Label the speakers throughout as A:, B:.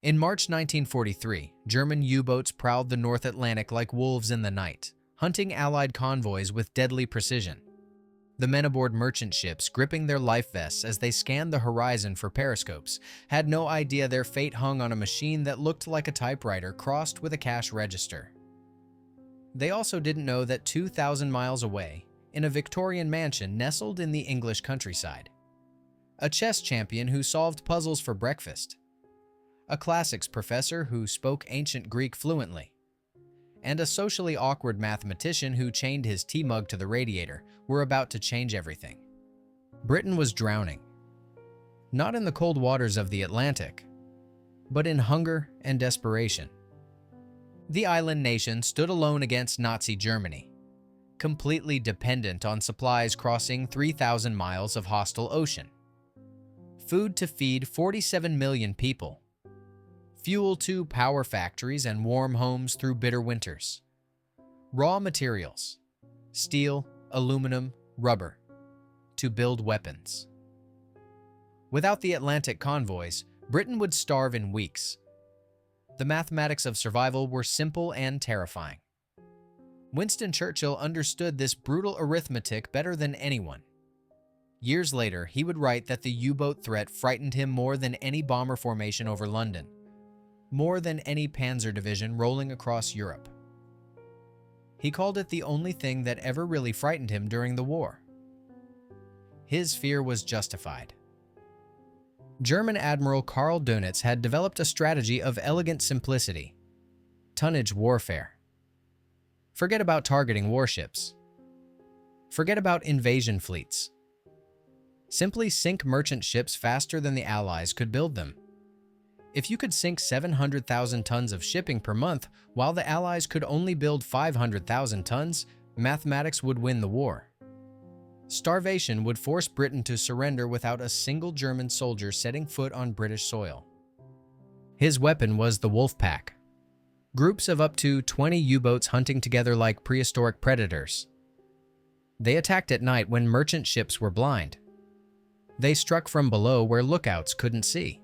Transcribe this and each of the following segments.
A: In March 1943, German U-boats prowled the North Atlantic like wolves in the night, hunting Allied convoys with deadly precision. The men aboard merchant ships, gripping their life vests as they scanned the horizon for periscopes, had no idea their fate hung on a machine that looked like a typewriter crossed with a cash register. They also didn't know that 2,000 miles away, in a Victorian mansion nestled in the English countryside, a chess champion who solved puzzles for breakfast, a classics professor who spoke ancient Greek fluently, and a socially awkward mathematician who chained his tea mug to the radiator were about to change everything. Britain was drowning, not in the cold waters of the Atlantic, but in hunger and desperation. The island nation stood alone against Nazi Germany, completely dependent on supplies crossing 3,000 miles of hostile ocean, food to feed 47 million people, fuel to power factories and warm homes through bitter winters, raw materials, steel, aluminum, rubber, to build weapons. Without the Atlantic convoys, Britain would starve in weeks. The mathematics of survival were simple and terrifying. Winston Churchill understood this brutal arithmetic better than anyone. Years later, he would write that the U-boat threat frightened him more than any bomber formation over London, more than any panzer division rolling across Europe. He called it the only thing that ever really frightened him during the war. His fear was justified. German Admiral Karl Dönitz had developed a strategy of elegant simplicity: tonnage warfare. Forget about targeting warships. Forget about invasion fleets. Simply sink merchant ships faster than the Allies could build them. If you could sink 700,000 tons of shipping per month while the Allies could only build 500,000 tons, mathematics would win the war. Starvation would force Britain to surrender without a single German soldier setting foot on British soil. His weapon was the wolf pack. Groups of up to 20 U-boats hunting together like prehistoric predators. They attacked at night when merchant ships were blind. They struck from below where lookouts couldn't see.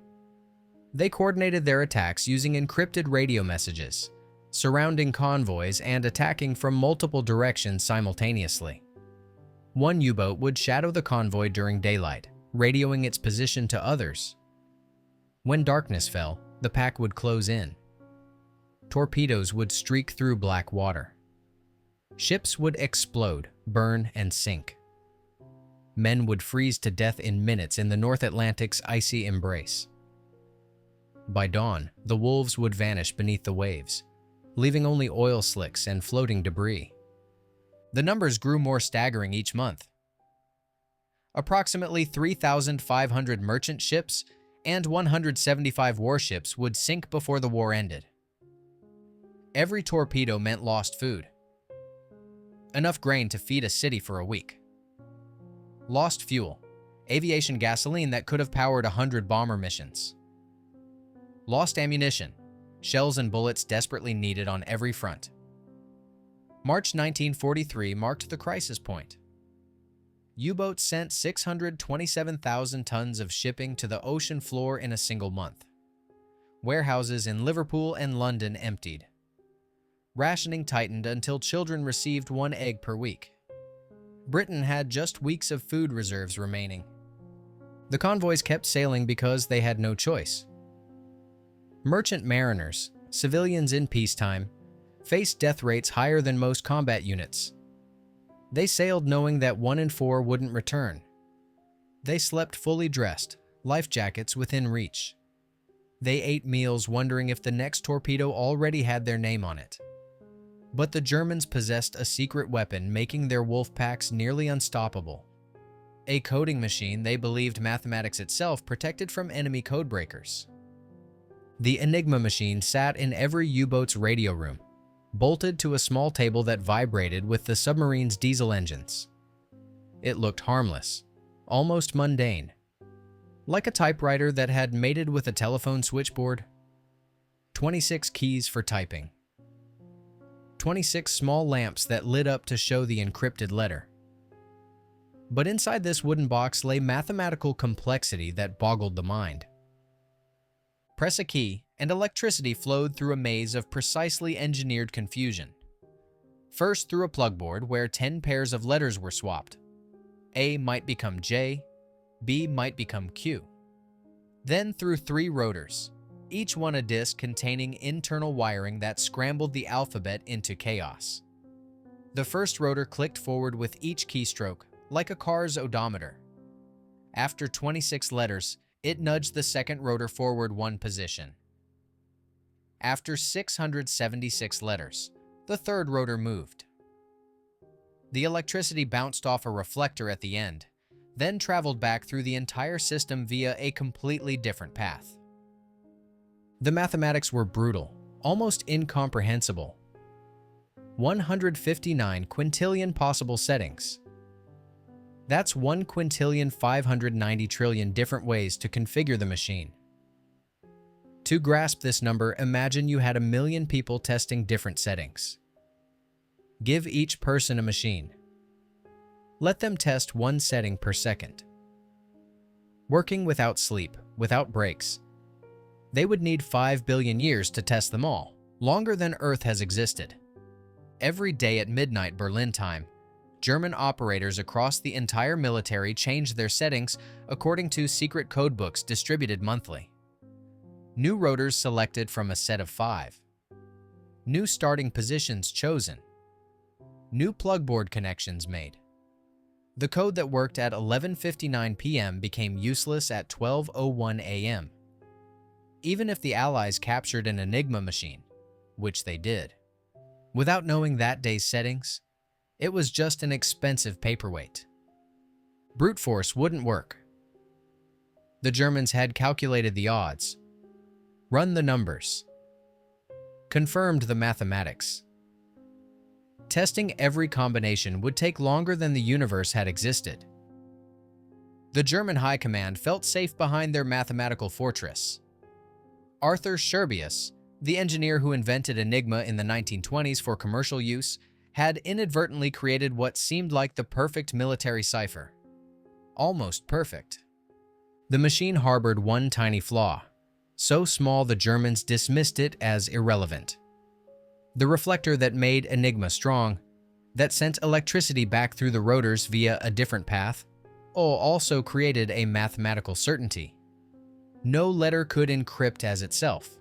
A: They coordinated their attacks using encrypted radio messages, surrounding convoys and attacking from multiple directions simultaneously. One U-boat would shadow the convoy during daylight, radioing its position to others. When darkness fell, the pack would close in. Torpedoes would streak through black water. Ships would explode, burn, and sink. Men would freeze to death in minutes in the North Atlantic's icy embrace. By dawn, the wolves would vanish beneath the waves, leaving only oil slicks and floating debris. The numbers grew more staggering each month. Approximately 3,500 merchant ships and 175 warships would sink before the war ended. Every torpedo meant lost food. Enough grain to feed a city for a week. Lost fuel, aviation gasoline that could have powered 100 bomber missions. Lost ammunition, shells and bullets desperately needed on every front. March 1943 marked the crisis point. U-boats sent 627,000 tons of shipping to the ocean floor in a single month. Warehouses in Liverpool and London emptied. Rationing tightened until children received 1 egg per week. Britain had just weeks of food reserves remaining. The convoys kept sailing because they had no choice. Merchant mariners, civilians in peacetime, faced death rates higher than most combat units. They sailed knowing that 1 in 4 wouldn't return. They slept fully dressed, life jackets within reach. They ate meals wondering if the next torpedo already had their name on it. But the Germans possessed a secret weapon making their wolf packs nearly unstoppable. A coding machine they believed mathematics itself protected from enemy codebreakers. The Enigma machine sat in every U-boat's radio room, bolted to a small table that vibrated with the submarine's diesel engines. It looked harmless, almost mundane, like a typewriter that had mated with a telephone switchboard. 26 keys for typing. 26 small lamps that lit up to show the encrypted letter. But inside this wooden box lay mathematical complexity that boggled the mind. Press a key, and electricity flowed through a maze of precisely engineered confusion. First through a plugboard where 10 pairs of letters were swapped. A might become J, B might become Q. Then through 3 rotors, each one a disk containing internal wiring that scrambled the alphabet into chaos. The first rotor clicked forward with each keystroke, like a car's odometer. After 26 letters, it nudged the second rotor forward 1 position. After 676 letters, the third rotor moved. The electricity bounced off a reflector at the end, then traveled back through the entire system via a completely different path. The mathematics were brutal, almost incomprehensible. 159 quintillion possible settings. That's 1,590 trillion different ways to configure the machine. To grasp this number, imagine you had 1 million people testing different settings. Give each person a machine. Let them test 1 setting per second. Working without sleep, without breaks. They would need 5 billion years to test them all, longer than Earth has existed. Every day at midnight Berlin time, German operators across the entire military changed their settings according to secret codebooks distributed monthly. New rotors selected from a set of 5. New starting positions chosen. New plugboard connections made. The code that worked at 11:59 p.m. became useless at 12:01 a.m. Even if the Allies captured an Enigma machine, which they did. Without knowing that day's settings, it was just an expensive paperweight. Brute force wouldn't work. The Germans had calculated the odds, run the numbers, confirmed the mathematics. Testing every combination would take longer than the universe had existed. The German High Command felt safe behind their mathematical fortress. Arthur Scherbius, the engineer who invented Enigma in the 1920s for commercial use, had inadvertently created what seemed like the perfect military cipher. Almost perfect. The machine harbored one tiny flaw, so small the Germans dismissed it as irrelevant. The reflector that made Enigma strong, that sent electricity back through the rotors via a different path, also created a mathematical certainty. No letter could encrypt as itself.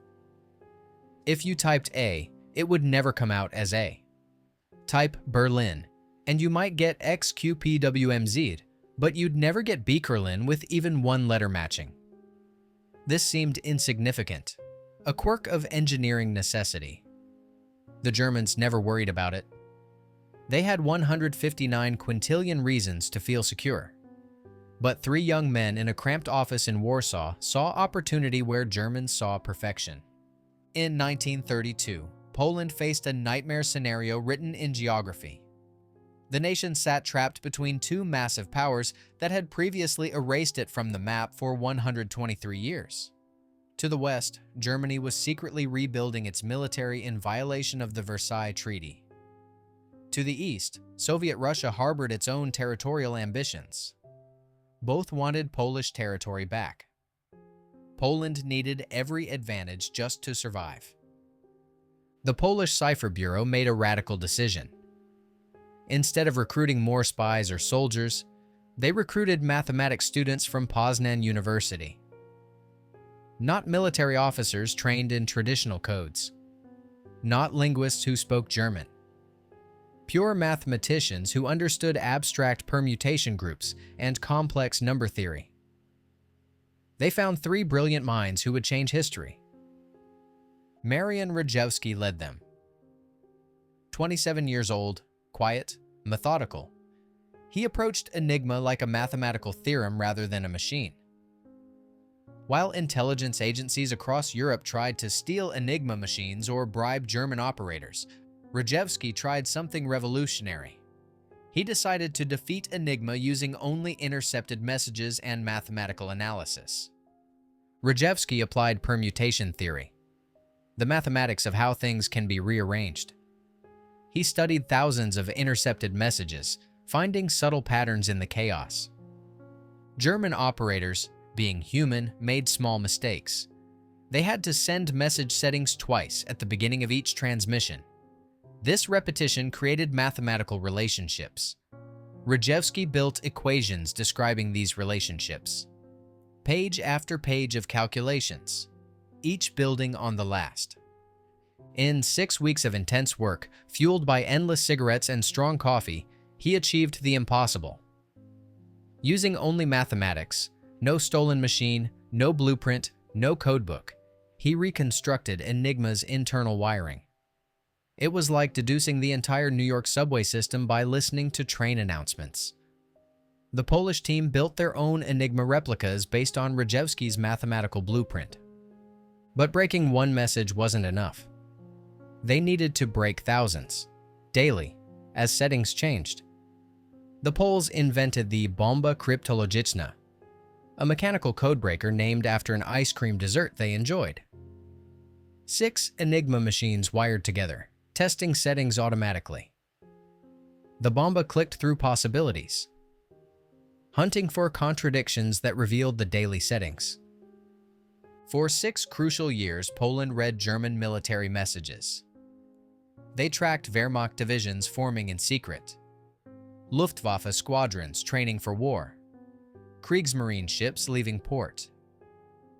A: If you typed A, it would never come out as A. Type Berlin, and you might get XQPWMZ, but you'd never get Bekerlin with even 1 letter matching. This seemed insignificant, a quirk of engineering necessity. The Germans never worried about it. They had 159 quintillion reasons to feel secure. But 3 young men in a cramped office in Warsaw saw opportunity where Germans saw perfection. In 1932, Poland faced a nightmare scenario written in geography. The nation sat trapped between 2 massive powers that had previously erased it from the map for 123 years. To the west, Germany was secretly rebuilding its military in violation of the Versailles Treaty. To the east, Soviet Russia harbored its own territorial ambitions. Both wanted Polish territory back. Poland needed every advantage just to survive. The Polish Cipher Bureau made a radical decision. Instead of recruiting more spies or soldiers, they recruited mathematics students from Poznan University. Not military officers trained in traditional codes. Not linguists who spoke German. Pure mathematicians who understood abstract permutation groups and complex number theory. They found 3 brilliant minds who would change history. Marian Rejewski led them. 27 years old, quiet, methodical. He approached Enigma like a mathematical theorem rather than a machine. While intelligence agencies across Europe tried to steal Enigma machines or bribe German operators, Rejewski tried something revolutionary. He decided to defeat Enigma using only intercepted messages and mathematical analysis. Rejewski applied permutation theory, the mathematics of how things can be rearranged. He studied thousands of intercepted messages, finding subtle patterns in the chaos. German operators, being human, made small mistakes. They had to send message settings twice at the beginning of each transmission. This repetition created mathematical relationships. Rejewski built equations describing these relationships. Page after page of calculations, each building on the last. In 6 weeks of intense work, fueled by endless cigarettes and strong coffee, he achieved the impossible. Using only mathematics, no stolen machine, no blueprint, no codebook, he reconstructed Enigma's internal wiring. It was like deducing the entire New York subway system by listening to train announcements. The Polish team built their own Enigma replicas based on Rejewski's mathematical blueprint. But breaking one message wasn't enough. They needed to break thousands, daily, as settings changed. The Poles invented the bomba kryptologiczna, a mechanical codebreaker named after an ice cream dessert they enjoyed. 6 Enigma machines wired together, testing settings automatically. The bomba clicked through possibilities, hunting for contradictions that revealed the daily settings. For 6 crucial years, Poland read German military messages. They tracked Wehrmacht divisions forming in secret, Luftwaffe squadrons training for war, Kriegsmarine ships leaving port.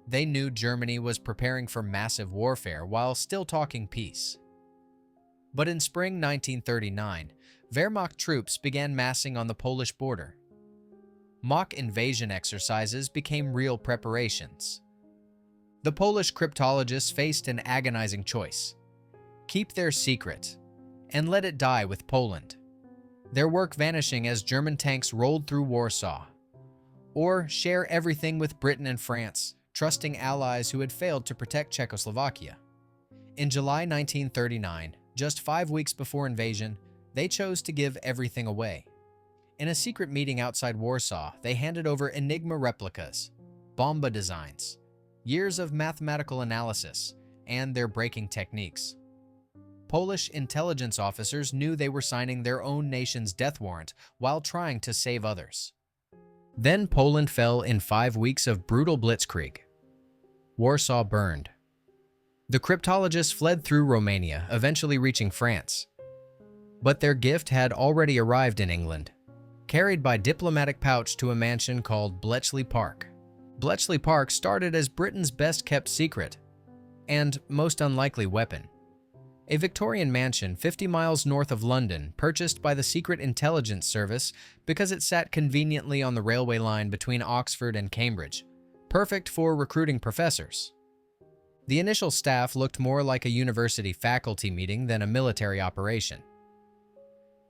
A: They knew Germany was preparing for massive warfare while still talking peace. But in spring 1939, Wehrmacht troops began massing on the Polish border. Mock invasion exercises became real preparations. The Polish cryptologists faced an agonizing choice: keep their secret and let it die with Poland, their work vanishing as German tanks rolled through Warsaw, or share everything with Britain and France, trusting allies who had failed to protect Czechoslovakia. In July 1939, just 5 weeks before invasion, they chose to give everything away. In a secret meeting outside Warsaw, they handed over Enigma replicas, bomba designs, years of mathematical analysis, and their breaking techniques. Polish intelligence officers knew they were signing their own nation's death warrant while trying to save others. Then Poland fell in 5 weeks of brutal blitzkrieg. Warsaw burned. The cryptologists fled through Romania, eventually reaching France. But their gift had already arrived in England, carried by diplomatic pouch to a mansion called Bletchley Park. Bletchley Park started as Britain's best-kept secret and most unlikely weapon. A Victorian mansion 50 miles north of London, purchased by the Secret Intelligence Service because it sat conveniently on the railway line between Oxford and Cambridge, perfect for recruiting professors. The initial staff looked more like a university faculty meeting than a military operation.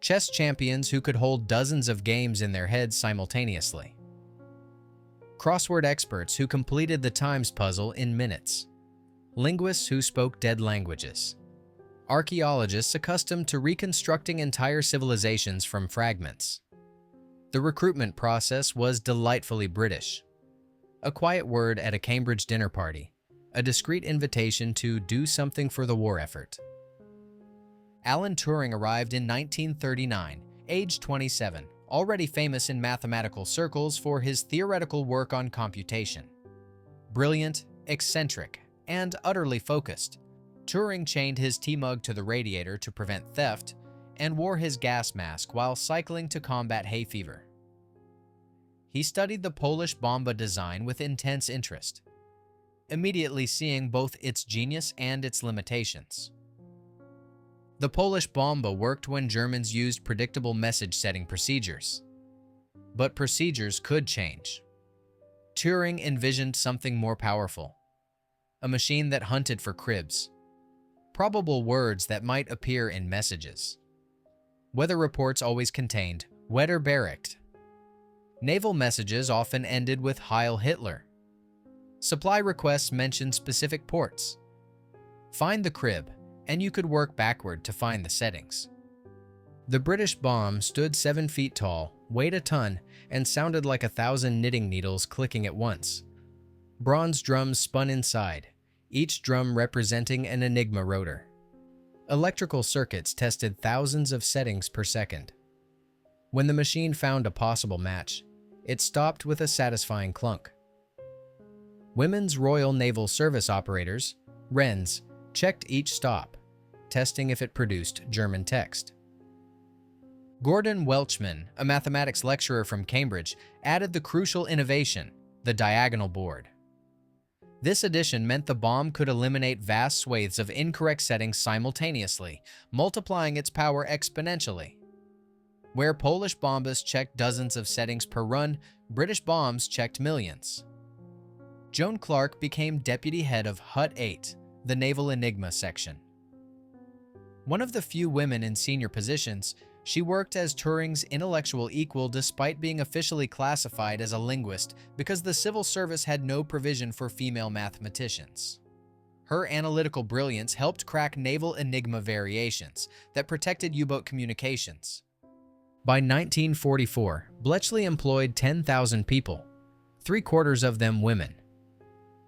A: Chess champions who could hold dozens of games in their heads simultaneously. Crossword experts who completed the Times puzzle in minutes. Linguists who spoke dead languages. Archaeologists accustomed to reconstructing entire civilizations from fragments. The recruitment process was delightfully British. A quiet word at a Cambridge dinner party, a discreet invitation to do something for the war effort. Alan Turing arrived in 1939, aged 27, already famous in mathematical circles for his theoretical work on computation. Brilliant, eccentric, and utterly focused, Turing chained his tea mug to the radiator to prevent theft and wore his gas mask while cycling to combat hay fever. He studied the Polish bomba design with intense interest, immediately seeing both its genius and its limitations. The Polish bomba worked when Germans used predictable message-setting procedures. But procedures could change. Turing envisioned something more powerful, a machine that hunted for cribs, probable words that might appear in messages. Weather reports always contained Wetterbericht. Naval messages often ended with Heil Hitler. Supply requests mentioned specific ports. Find the crib, and you could work backward to find the settings. The British bomb stood 7 feet tall, weighed a ton, and sounded like 1,000 knitting needles clicking at once. Bronze drums spun inside, each drum representing an Enigma rotor. Electrical circuits tested thousands of settings per second. When the machine found a possible match, it stopped with a satisfying clunk. Women's Royal Naval Service operators, WRENs, checked each stop, testing if it produced German text. Gordon Welchman, a mathematics lecturer from Cambridge, added the crucial innovation, the diagonal board. This addition meant the bomb could eliminate vast swathes of incorrect settings simultaneously, multiplying its power exponentially. Where Polish bombists checked dozens of settings per run, British bombs checked millions. Joan Clark became deputy head of Hut 8, the Naval Enigma section. One of the few women in senior positions, she worked as Turing's intellectual equal despite being officially classified as a linguist because the civil service had no provision for female mathematicians. Her analytical brilliance helped crack naval enigma variations that protected U-boat communications. By 1944, Bletchley employed 10,000 people, 3/4 of them women.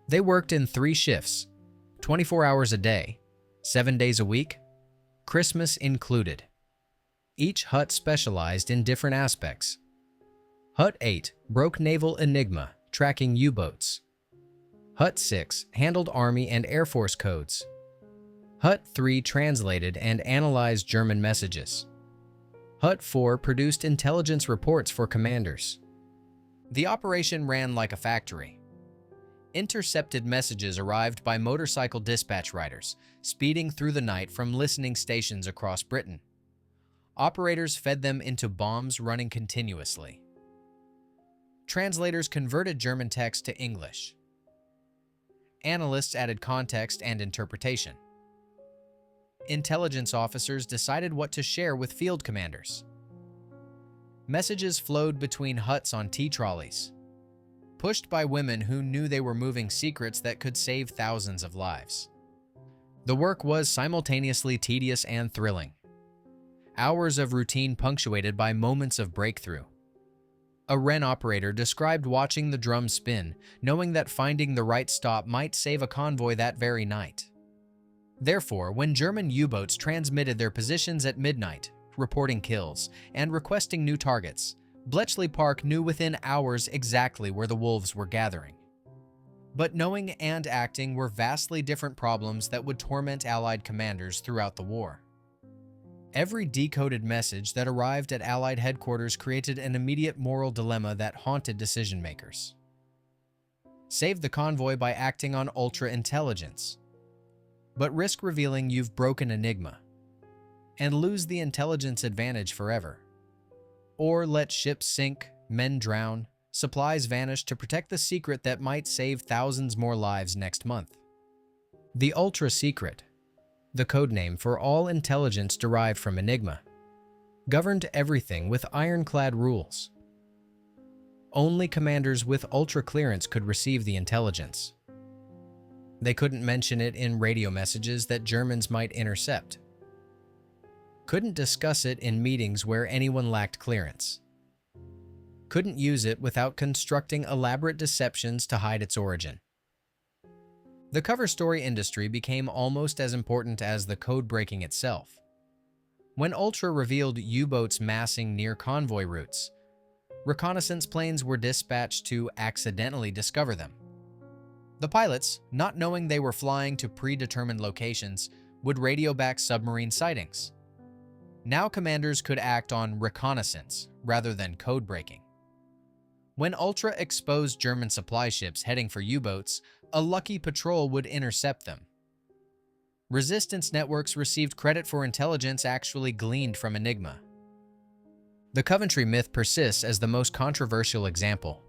A: They worked in 3 shifts, 24 hours a day, 7 days a week, Christmas included. Each hut specialized in different aspects. Hut 8 broke naval enigma, tracking U-boats. Hut 6 handled Army and Air Force codes. Hut 3 translated and analyzed German messages. Hut 4 produced intelligence reports for commanders. The operation ran like a factory. Intercepted messages arrived by motorcycle dispatch riders, speeding through the night from listening stations across Britain. Operators fed them into bombs running continuously. Translators converted German text to English. Analysts added context and interpretation. Intelligence officers decided what to share with field commanders. Messages flowed between huts on tea trolleys, pushed by women who knew they were moving secrets that could save thousands of lives. The work was simultaneously tedious and thrilling. Hours of routine punctuated by moments of breakthrough. A WREN operator described watching the drum spin, knowing that finding the right stop might save a convoy that very night. Therefore, when German U-boats transmitted their positions at midnight, reporting kills, and requesting new targets, Bletchley Park knew within hours exactly where the wolves were gathering. But knowing and acting were vastly different problems that would torment Allied commanders throughout the war. Every decoded message that arrived at Allied headquarters created an immediate moral dilemma that haunted decision-makers. Save the convoy by acting on ultra-intelligence, but risk revealing you've broken Enigma, and lose the intelligence advantage forever. Or let ships sink, men drown, supplies vanish to protect the secret that might save thousands more lives next month. The ultra-secret, the codename for all intelligence derived from Enigma, governed everything with ironclad rules. Only commanders with ultra-clearance could receive the intelligence. They couldn't mention it in radio messages that Germans might intercept. Couldn't discuss it in meetings where anyone lacked clearance. Couldn't use it without constructing elaborate deceptions to hide its origin. The cover story industry became almost as important as the code breaking itself. When Ultra revealed U-boats massing near convoy routes, reconnaissance planes were dispatched to accidentally discover them. The pilots, not knowing they were flying to predetermined locations, would radio back submarine sightings. Now commanders could act on reconnaissance rather than code breaking. When Ultra exposed German supply ships heading for U-boats, a lucky patrol would intercept them. Resistance networks received credit for intelligence actually gleaned from Enigma. The Coventry myth persists as the most controversial example.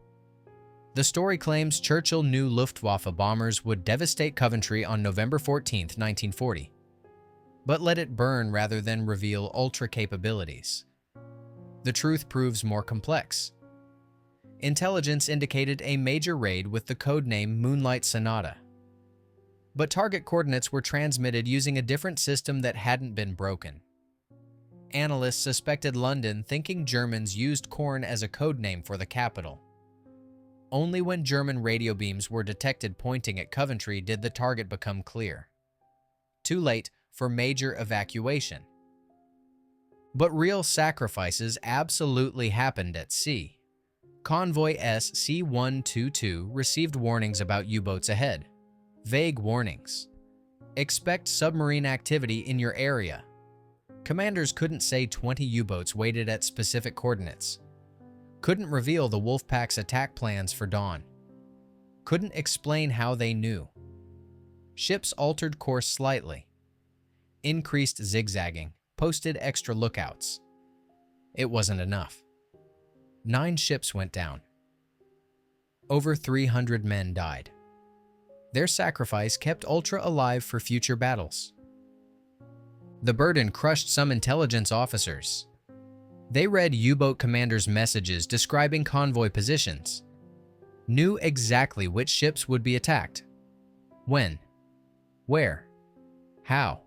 A: The story claims Churchill knew Luftwaffe bombers would devastate Coventry on November 14, 1940, but let it burn rather than reveal Ultra capabilities. The truth proves more complex. Intelligence indicated a major raid with the codename Moonlight Sonata, but target coordinates were transmitted using a different system that hadn't been broken. Analysts suspected London, thinking Germans used Korn as a codename for the capital. Only when German radio beams were detected pointing at Coventry did the target become clear. Too late for major evacuation. But real sacrifices absolutely happened at sea. Convoy SC-122 received warnings about U-boats ahead. Vague warnings. Expect submarine activity in your area. Commanders couldn't say 20 U-boats waited at specific coordinates. Couldn't reveal the Wolfpack's attack plans for dawn. Couldn't explain how they knew. Ships altered course slightly. Increased zigzagging, posted extra lookouts. It wasn't enough. 9 ships went down. Over 300 men died. Their sacrifice kept Ultra alive for future battles. The burden crushed some intelligence officers. They read U-boat commanders' messages describing convoy positions, knew exactly which ships would be attacked, when, where, how,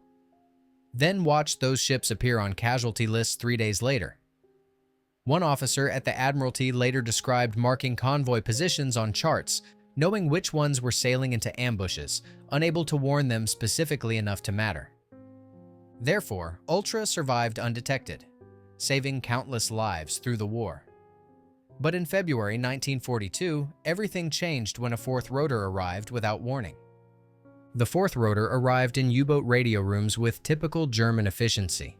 A: then watched those ships appear on casualty lists 3 days later. One officer at the Admiralty later described marking convoy positions on charts, knowing which ones were sailing into ambushes, unable to warn them specifically enough to matter. Therefore, Ultra survived undetected, saving countless lives through the war. But in February 1942, everything changed when a fourth rotor arrived without warning. The fourth rotor arrived in U-boat radio rooms with typical German efficiency.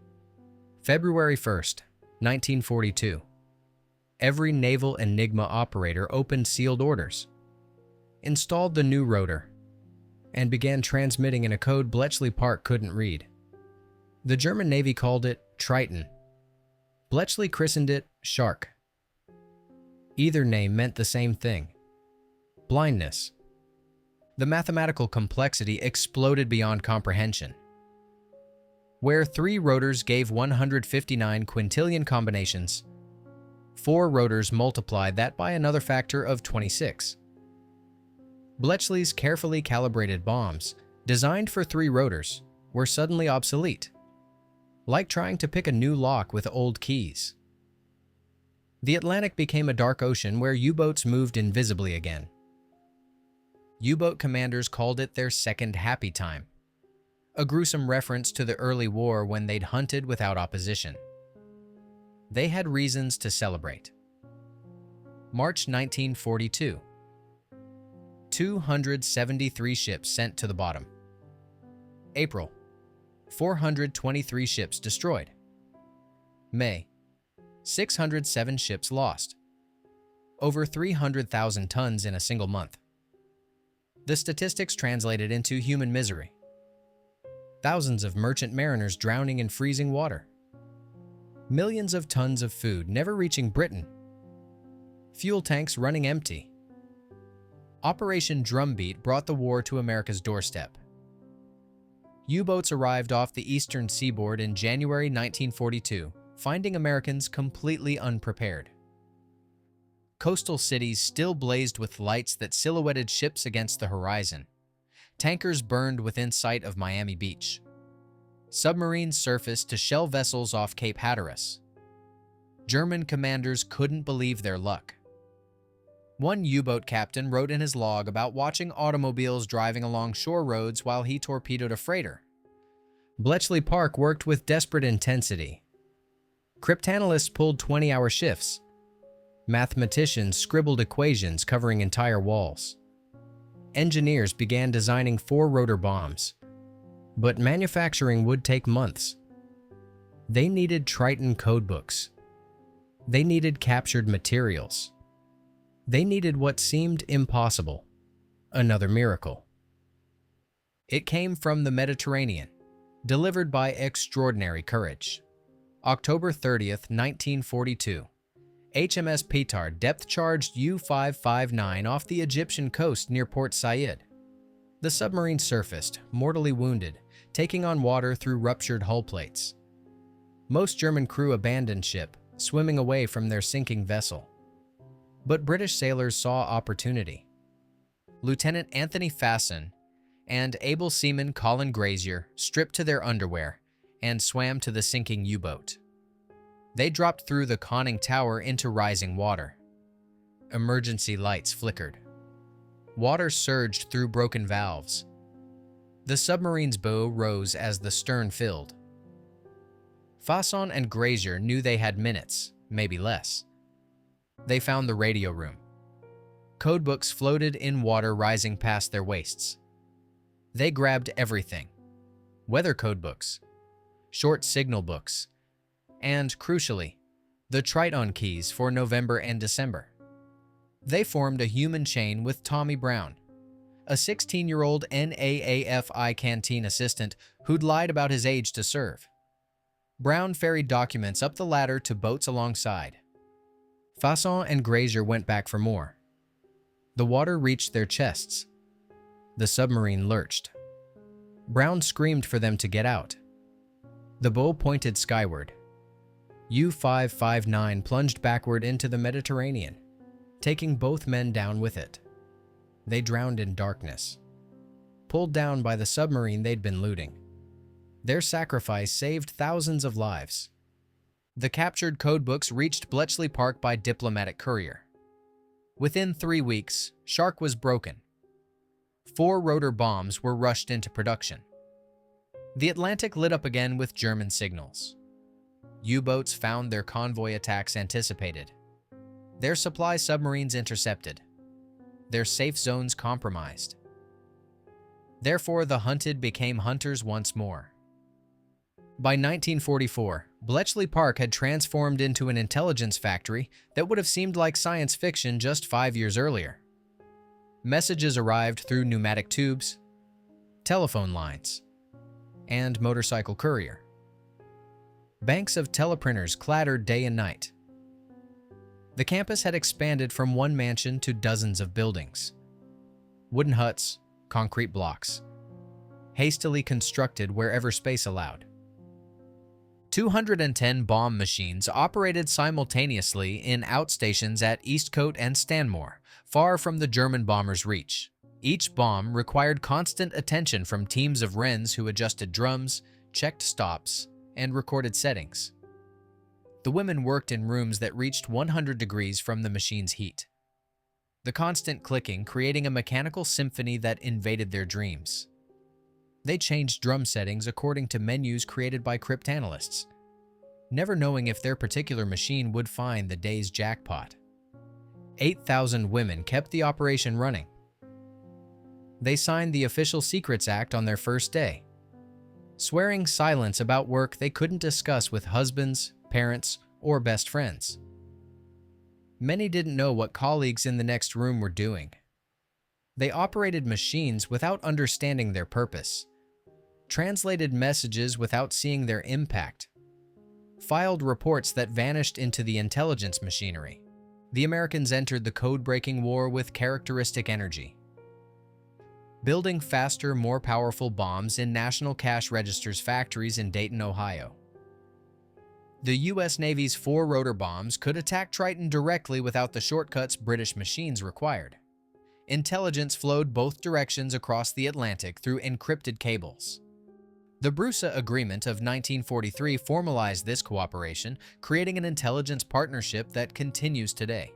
A: February 1st, 1942. Every naval Enigma operator opened sealed orders, installed the new rotor, and began transmitting in a code Bletchley Park couldn't read. The German Navy called it Triton. Bletchley christened it Shark. Either name meant the same thing: blindness. The mathematical complexity exploded beyond comprehension. Where 3 rotors gave 159 quintillion combinations, 4 rotors multiplied that by another factor of 26. Bletchley's carefully calibrated bombs, designed for 3 rotors, were suddenly obsolete, like trying to pick a new lock with old keys. The Atlantic became a dark ocean where U-boats moved invisibly again. U-boat commanders called it their second happy time, a gruesome reference to the early war when they'd hunted without opposition. They had reasons to celebrate. March 1942. 273 ships sent to the bottom. April. 423 ships destroyed. May. 607 ships lost. Over 300,000 tons in a single month. The statistics translated into human misery. Thousands of merchant mariners drowning in freezing water. Millions of tons of food never reaching Britain. Fuel tanks running empty. Operation Drumbeat brought the war to America's doorstep. U-boats arrived off the eastern seaboard in January 1942, finding Americans completely unprepared. Coastal cities still blazed with lights that silhouetted ships against the horizon. Tankers burned within sight of Miami Beach. Submarines surfaced to shell vessels off Cape Hatteras. German commanders couldn't believe their luck. One U-boat captain wrote in his log about watching automobiles driving along shore roads while he torpedoed a freighter. Bletchley Park worked with desperate intensity. Cryptanalysts pulled 20-hour shifts. Mathematicians scribbled equations covering entire walls. Engineers began designing 4-rotor bombs. But manufacturing would take months. They needed Triton codebooks. They needed captured materials. They needed what seemed impossible: another miracle. It came from the Mediterranean, delivered by extraordinary courage. October 30th, 1942. HMS Petard depth-charged U-559 off the Egyptian coast near Port Said. The submarine surfaced, mortally wounded, taking on water through ruptured hull plates. Most German crew abandoned ship, swimming away from their sinking vessel. But British sailors saw opportunity. Lieutenant Anthony Fasson and able seaman Colin Grazier stripped to their underwear and swam to the sinking U-boat. They dropped through the conning tower into rising water. Emergency lights flickered. Water surged through broken valves. The submarine's bow rose as the stern filled. Fasson and Grazier knew they had minutes, maybe less. They found the radio room. Codebooks floated in water rising past their waists. They grabbed everything: weather codebooks, short signal books, and, crucially, the Triton keys for November and December. They formed a human chain with Tommy Brown, a 16-year-old NAAFI canteen assistant who'd lied about his age to serve. Brown ferried documents up the ladder to boats alongside. Fasson and Grazier went back for more. The water reached their chests. The submarine lurched. Brown screamed for them to get out. The bow pointed skyward. U-559 plunged backward into the Mediterranean, taking both men down with it. They drowned in darkness, pulled down by the submarine they'd been looting. Their sacrifice saved thousands of lives. The captured codebooks reached Bletchley Park by diplomatic courier. Within 3 weeks, Shark was broken. 4 rotor bombs were rushed into production. The Atlantic lit up again with German signals. U-boats found their convoy attacks anticipated. Their supply submarines intercepted. Their safe zones compromised. Therefore, the hunted became hunters once more. By 1944, Bletchley Park had transformed into an intelligence factory that would have seemed like science fiction just 5 years earlier. Messages arrived through pneumatic tubes, telephone lines, and motorcycle courier. Banks of teleprinters clattered day and night. The campus had expanded from one mansion to dozens of buildings. Wooden huts, concrete blocks, hastily constructed wherever space allowed. 210 bomb machines operated simultaneously in outstations at Eastcote and Stanmore, far from the German bombers' reach. Each bomb required constant attention from teams of Wrens who adjusted drums, checked stops, and recorded settings. The women worked in rooms that reached 100 degrees from the machine's heat. The constant clicking creating a mechanical symphony that invaded their dreams. They changed drum settings according to menus created by cryptanalysts, never knowing if their particular machine would find the day's jackpot. 8,000 women kept the operation running. They signed the Official Secrets Act on their first day, swearing silence about work they couldn't discuss with husbands, parents, or best friends. Many didn't know what colleagues in the next room were doing. They operated machines without understanding their purpose, translated messages without seeing their impact, filed reports that vanished into the intelligence machinery. The Americans entered the code-breaking war with characteristic energy, building faster, more powerful bombs in National Cash Register's factories in Dayton, Ohio. The U.S. Navy's 4 rotor bombs could attack Triton directly without the shortcuts British machines required. Intelligence flowed both directions across the Atlantic through encrypted cables. The Brusa Agreement of 1943 formalized this cooperation, creating an intelligence partnership that continues today.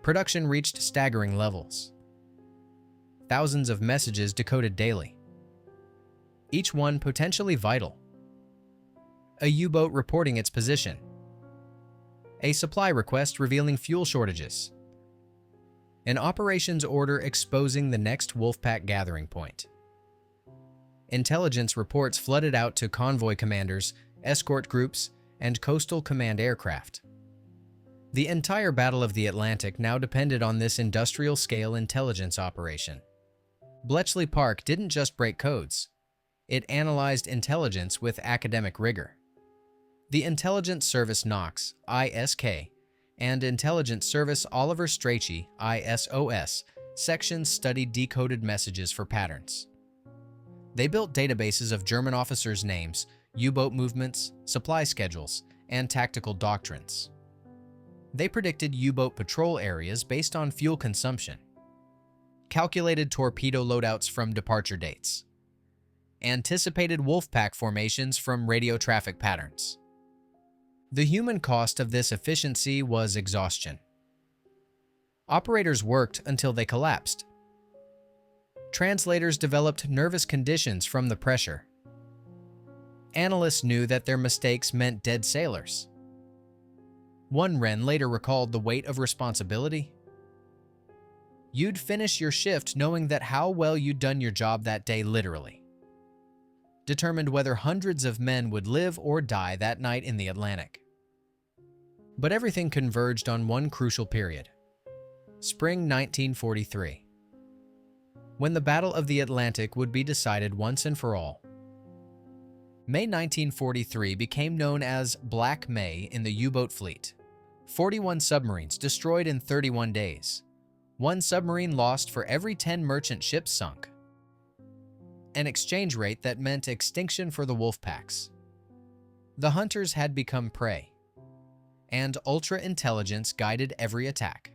A: Production reached staggering levels. Thousands of messages decoded daily, each one potentially vital. A U-boat reporting its position. A supply request revealing fuel shortages. An operations order exposing the next Wolfpack gathering point. Intelligence reports flooded out to convoy commanders, escort groups, and coastal command aircraft. The entire Battle of the Atlantic now depended on this industrial-scale intelligence operation. Bletchley Park didn't just break codes. It analyzed intelligence with academic rigor. The Intelligence Service Knox, ISK, and Intelligence Service Oliver Strachey, ISOS, sections studied decoded messages for patterns. They built databases of German officers' names, U-boat movements, supply schedules, and tactical doctrines. They predicted U-boat patrol areas based on fuel consumption, calculated torpedo loadouts from departure dates, anticipated Wolfpack formations from radio traffic patterns. The human cost of this efficiency was exhaustion. Operators worked until they collapsed. Translators developed nervous conditions from the pressure. Analysts knew that their mistakes meant dead sailors. One Wren later recalled the weight of responsibility. You'd finish your shift knowing that how well you'd done your job that day literally determined whether hundreds of men would live or die that night in the Atlantic. But everything converged on one crucial period: spring 1943, when the Battle of the Atlantic would be decided once and for all. May 1943 became known as Black May in the U-boat fleet. 41 submarines destroyed in 31 days. One submarine lost for every 10 merchant ships sunk. An exchange rate that meant extinction for the wolf packs. The hunters had become prey, and ultra-intelligence guided every attack.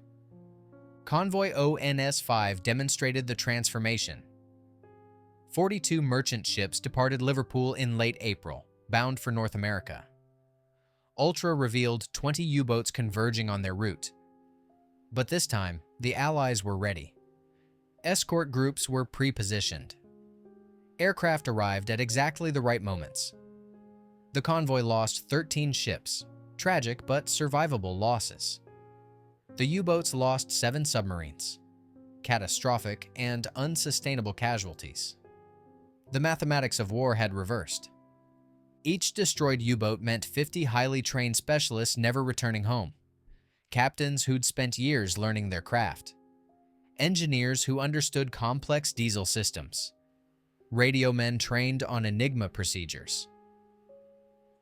A: Convoy ONS-5 demonstrated the transformation. 42 merchant ships departed Liverpool in late April, bound for North America. Ultra revealed 20 U-boats converging on their route. But this time, the Allies were ready. Escort groups were pre-positioned. Aircraft arrived at exactly the right moments. The convoy lost 13 ships, tragic but survivable losses. The U-boats lost 7 submarines, catastrophic and unsustainable casualties. The mathematics of war had reversed. Each destroyed U-boat meant 50 highly trained specialists never returning home, captains who'd spent years learning their craft, engineers who understood complex diesel systems, radio men trained on Enigma procedures.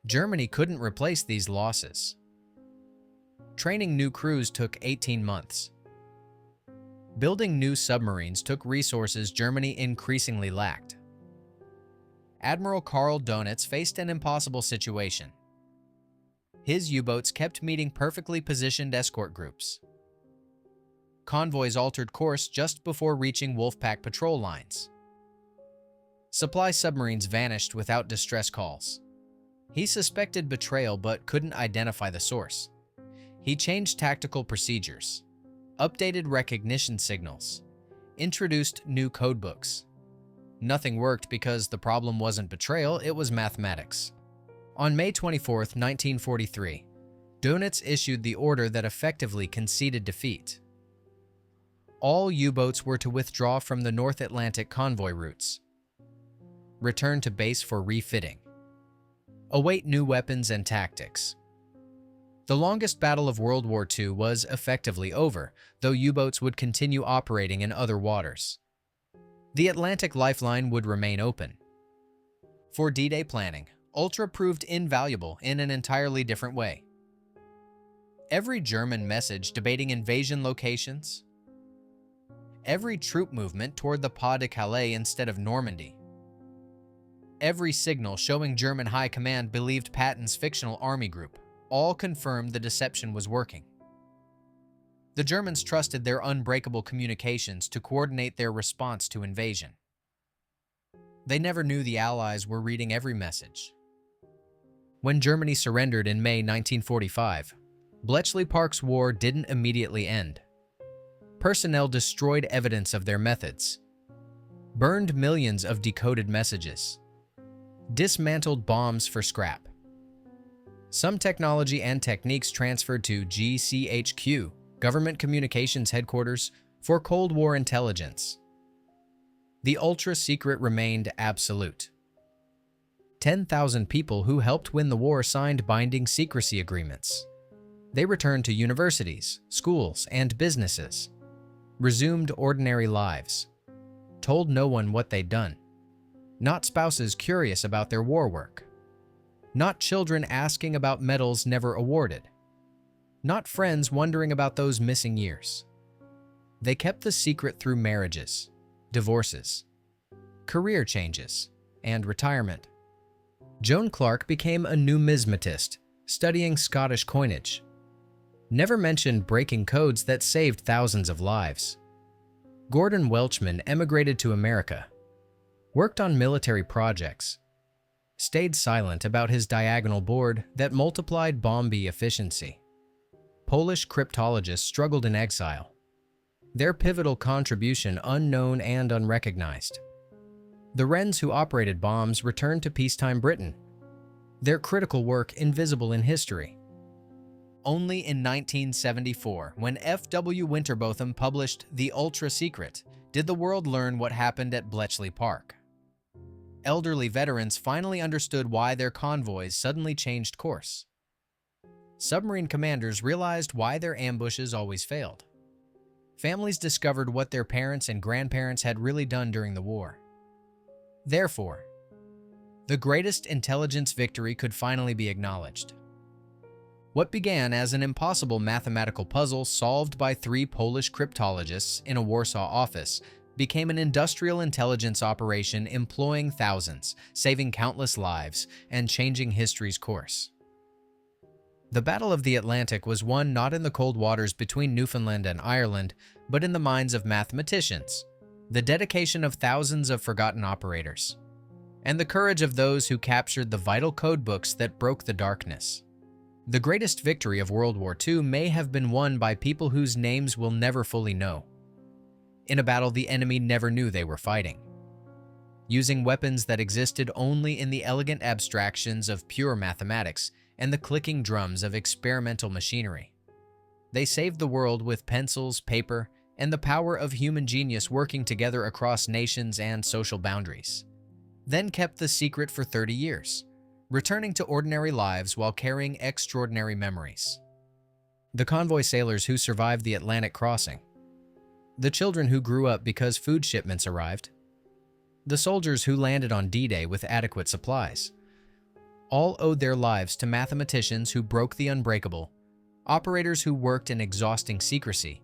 A: Germany couldn't replace these losses. Training new crews took 18 months. Building new submarines took resources Germany increasingly lacked. Admiral Karl Donitz faced an impossible situation. His U-boats kept meeting perfectly positioned escort groups. Convoys altered course just before reaching Wolfpack patrol lines. Supply submarines vanished without distress calls. He suspected betrayal but couldn't identify the source. He changed tactical procedures, updated recognition signals, introduced new codebooks. Nothing worked because the problem wasn't betrayal, it was mathematics. On May 24, 1943, Donitz issued the order that effectively conceded defeat. All U-boats were to withdraw from the North Atlantic convoy routes, return to base for refitting, await new weapons and tactics. The longest battle of World War II was effectively over, though U-boats would continue operating in other waters. The Atlantic lifeline would remain open. For D-Day planning, Ultra proved invaluable in an entirely different way. Every German message debating invasion locations, every troop movement toward the Pas de Calais instead of Normandy, every signal showing German high command believed Patton's fictional army group, all confirmed the deception was working. The Germans trusted their unbreakable communications to coordinate their response to invasion. They never knew the Allies were reading every message. When Germany surrendered in May 1945, Bletchley Park's war didn't immediately end. Personnel destroyed evidence of their methods, burned millions of decoded messages, dismantled bombs for scrap. Some technology and techniques transferred to GCHQ, Government Communications Headquarters, for Cold War intelligence. The ultra-secret remained absolute. 10,000 people who helped win the war signed binding secrecy agreements. They returned to universities, schools, and businesses, resumed ordinary lives, told no one what they'd done. Not spouses curious about their war work. Not children asking about medals never awarded. Not friends wondering about those missing years. They kept the secret through marriages, divorces, career changes, and retirement. Joan Clark became a numismatist, studying Scottish coinage. Never mentioned breaking codes that saved thousands of lives. Gordon Welchman emigrated to America, worked on military projects, stayed silent about his diagonal board that multiplied Bombi efficiency. Polish cryptologists struggled in exile, their pivotal contribution unknown and unrecognized. The Wrens who operated bombs returned to peacetime Britain, their critical work invisible in history. Only in 1974, when F.W. Winterbotham published The Ultra Secret, did the world learn what happened at Bletchley Park. Elderly veterans finally understood why their convoys suddenly changed course. Submarine commanders realized why their ambushes always failed. Families discovered what their parents and grandparents had really done during the war. Therefore, the greatest intelligence victory could finally be acknowledged. What began as an impossible mathematical puzzle solved by 3 Polish cryptologists in a Warsaw office became an industrial intelligence operation employing thousands, saving countless lives, and changing history's course. The Battle of the Atlantic was won not in the cold waters between Newfoundland and Ireland, but in the minds of mathematicians, the dedication of thousands of forgotten operators, and the courage of those who captured the vital code books that broke the darkness. The greatest victory of World War II may have been won by people whose names we'll never fully know, in a battle the enemy never knew they were fighting, using weapons that existed only in the elegant abstractions of pure mathematics and the clicking drums of experimental machinery. They saved the world with pencils, paper, and the power of human genius working together across nations and social boundaries. Then kept the secret for 30 years, returning to ordinary lives while carrying extraordinary memories. The convoy sailors who survived the Atlantic crossing, the children who grew up because food shipments arrived, the soldiers who landed on D-Day with adequate supplies, all owed their lives to mathematicians who broke the unbreakable, operators who worked in exhausting secrecy,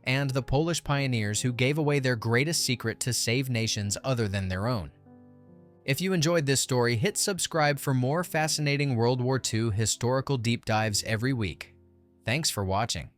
A: and the Polish pioneers who gave away their greatest secret to save nations other than their own. If you enjoyed this story, hit subscribe for more fascinating World War II historical deep dives every week. Thanks for watching.